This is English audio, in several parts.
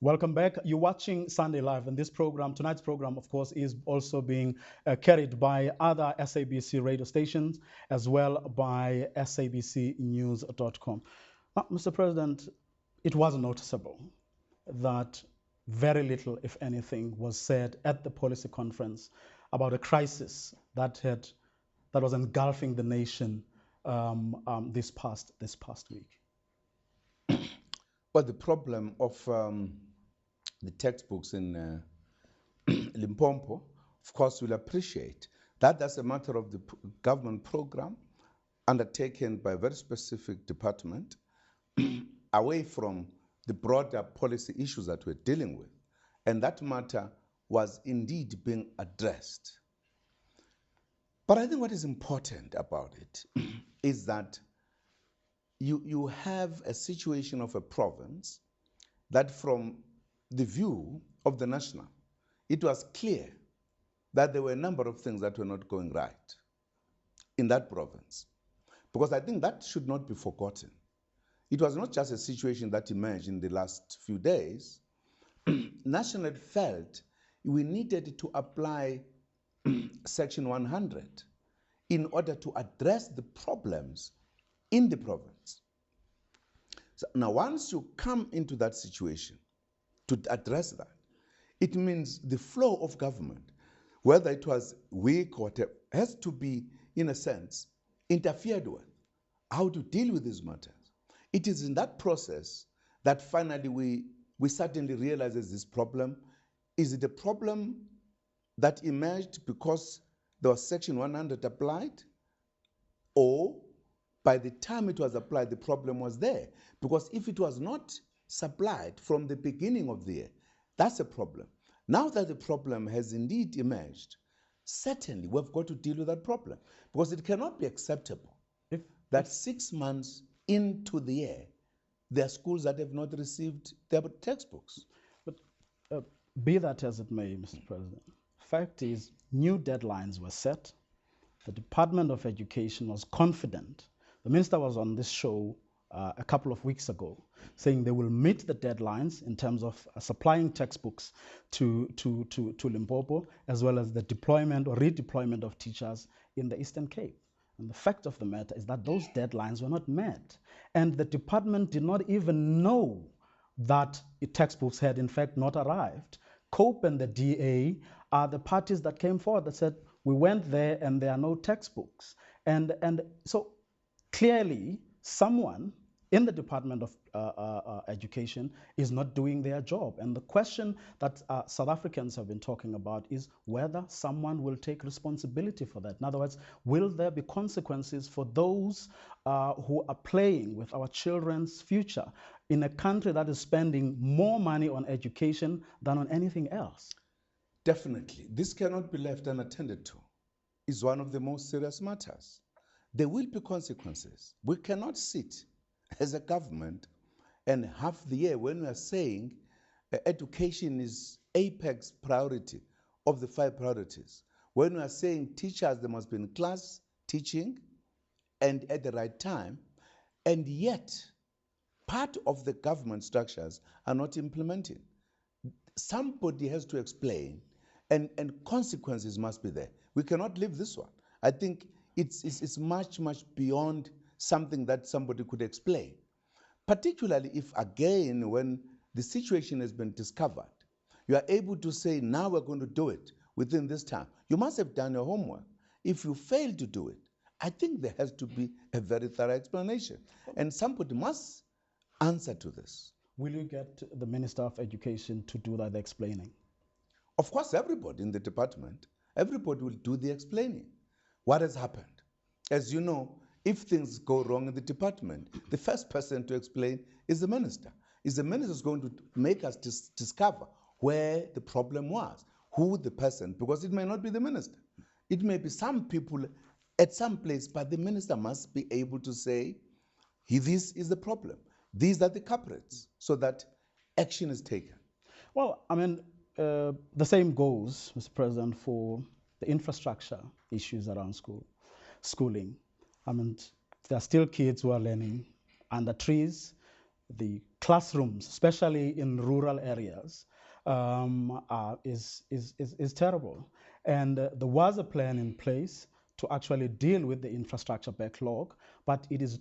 Welcome back. You're watching Sunday Live, and this program, tonight's program, of course, is also being carried by other SABC radio stations as well by sabcnews.com. Now, Mr. President, it was noticeable that very little, if anything, was said at the policy conference about a crisis that was engulfing the nation this past week. Well, the problem of the textbooks in Limpopo, of course, we'll appreciate that that's a matter of the government program undertaken by a very specific department away from the broader policy issues that we're dealing with. And that matter was indeed being addressed. But I think what is important about it is that you have a situation of a province that from the view of the national, it was clear that there were a number of things that were not going right in that province. Because I think that should not be forgotten. It was not just a situation that emerged in the last few days. National felt we needed to apply Section 100 in order to address the problems in the province. So now, once you come into that situation to address that, it means the flow of government, whether it was weak or whatever, has to be, in a sense, interfered with. How to deal with these matters. It is in that process that finally we suddenly realize there's this problem. Is it a problem that emerged because there was Section 100 applied? Or by the time it was applied, the problem was there? Because if it was not supplied from the beginning of the year, that's a problem. Now that the problem has indeed emerged, certainly we've got to deal with that problem. Because it cannot be acceptable that 6 months into the year, there are schools that have not received their textbooks. But be that as it may, Mr. President, fact is new deadlines were set. The Department of Education was confident. The minister was on this show a couple of weeks ago saying they will meet the deadlines in terms of supplying textbooks to Limpopo, as well as the deployment or redeployment of teachers in the Eastern Cape. And the fact of the matter is that those deadlines were not met. And the department did not even know that textbooks had in fact not arrived. COPE and the DA are the parties that came forward that said, we went there and there are no textbooks. And so clearly someone in the Department of Education is not doing their job. And the question that South Africans have been talking about is whether someone will take responsibility for that. In other words, will there be consequences for those who are playing with our children's future in a country that is spending more money on education than on anything else? Definitely. This cannot be left unattended to. It's one of the most serious matters. There will be consequences. We cannot sit as a government and half the year when we are saying education is apex priority of the 5 priorities. When we are saying teachers, they must be in class teaching and at the right time, and yet part of the government structures are not implementing. Somebody has to explain, and consequences must be there. We cannot leave this one. I think it's much, much beyond something that somebody could explain. Particularly if, again, when the situation has been discovered, you are able to say, now we're going to do it within this time. You must have done your homework. If you fail to do it, I think there has to be a very thorough explanation. And somebody must answer to this. Will you get the Minister of Education to do that explaining? Of course, everybody in the department, everybody will do the explaining. What has happened? As you know, if things go wrong in the department, the first person to explain is the minister. Is the minister is going to make us discover where the problem was, who the person, because it may not be the minister. It may be some people at some place, but the minister must be able to say, this is the problem. These are the culprits, so that action is taken. Well, I mean, the same goes, Mr. President, for the infrastructure issues around schooling. I mean, there are still kids who are learning under trees. the classrooms, especially in rural areas, is terrible. And there was a plan in place to actually deal with the infrastructure backlog, but it is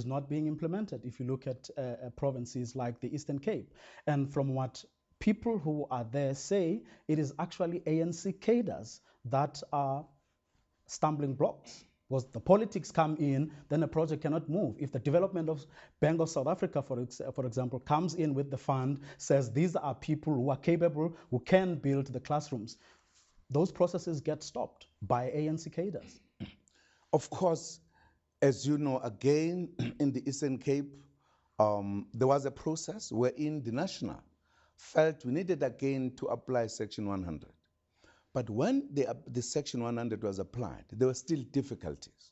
not being implemented if you look at provinces like the Eastern Cape. And from what people who are there say, it is actually ANC cadres that are stumbling blocks. Because the politics come in, then a project cannot move. If the Development of Bank of South Africa, for example, comes in with the fund, says these are people who are capable, who can build the classrooms, those processes get stopped by ANC cadres. Of course, as you know, again, in the Eastern Cape, there was a process wherein the National felt we needed again to apply Section 100. But when the Section 100 was applied, there were still difficulties.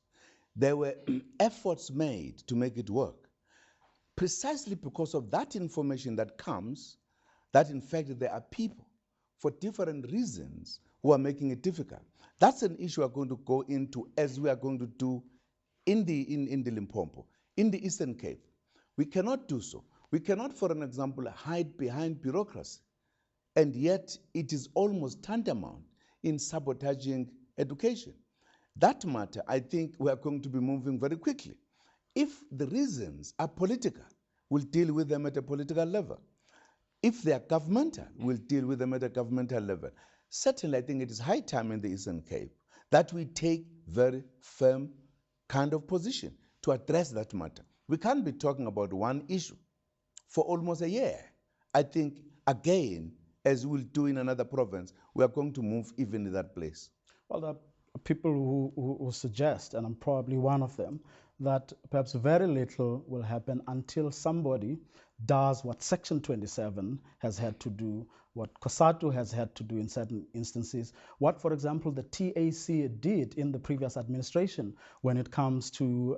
There were efforts made to make it work, precisely because of that information that comes, that in fact there are people for different reasons who are making it difficult. That's an issue we're going to go into, as we are going to do in the Limpopo, in the Eastern Cape. We cannot do so. We cannot, for an example, hide behind bureaucracy, and yet it is almost tantamount in sabotaging education. That matter, I think we are going to be moving very quickly. If the reasons are political, we'll deal with them at a political level. If they are governmental, we'll deal with them at a governmental level. Certainly, I think it is high time in the Eastern Cape that we take very firm kind of position to address that matter. We can't be talking about one issue for almost a year. I think, again, as we'll do in another province, we are going to move even in that place. Well, there are people who suggest, and I'm probably one of them, that perhaps very little will happen until somebody does what Section 27 has had to do, what COSATU has had to do in certain instances, what, for example, the TAC did in the previous administration when it comes to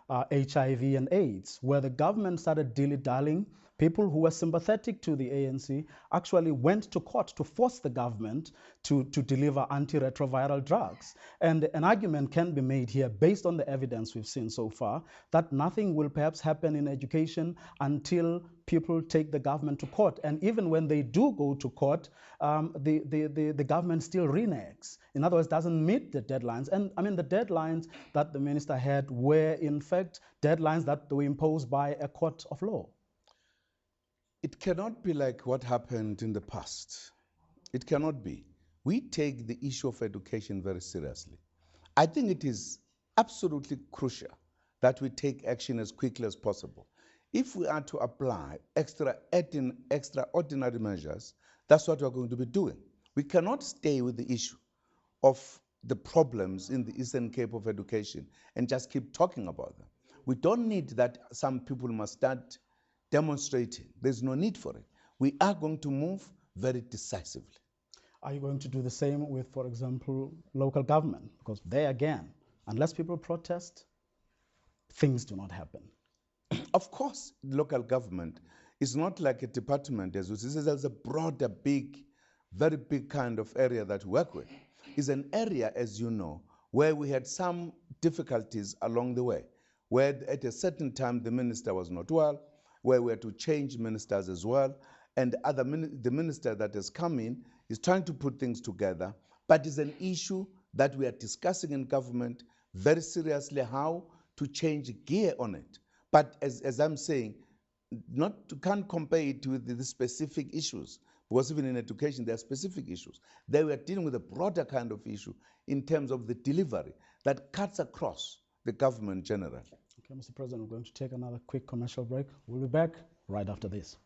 HIV and AIDS, where the government started dilly-dallying. People who were sympathetic to the ANC actually went to court to force the government to deliver antiretroviral drugs. And an argument can be made here, based on the evidence we've seen so far, that nothing will perhaps happen in education until people take the government to court. And even when they do go to court, the government still reneges. In other words, doesn't meet the deadlines. And I mean, the deadlines that the minister had were, in fact, deadlines that were imposed by a court of law. It cannot be like what happened in the past. It cannot be. We take the issue of education very seriously. I think it is absolutely crucial that we take action as quickly as possible. If we are to apply extraordinary measures, that's what we're going to be doing. We cannot stay with the issue of the problems in the Eastern Cape of education and just keep talking about them. We don't need that some people must start demonstrating. There's no need for it. We are going to move very decisively. Are you going to do the same with, for example, local government? Because there again, unless people protest, things do not happen. Of course, local government is not like a department, as we see. There's a broader, big, very big kind of area that we work with. It's an area, as you know, where we had some difficulties along the way, where at a certain time the minister was not well, where we had to change ministers as well, and the minister that has come in is trying to put things together, but it's an issue that we are discussing in government very seriously, how to change gear on it. But as I'm saying, can't compare it with the specific issues, because even in education there are specific issues. There we are dealing with a broader kind of issue in terms of the delivery that cuts across the government generally. Okay, Mr. President, we're going to take another quick commercial break. We'll be back right after this.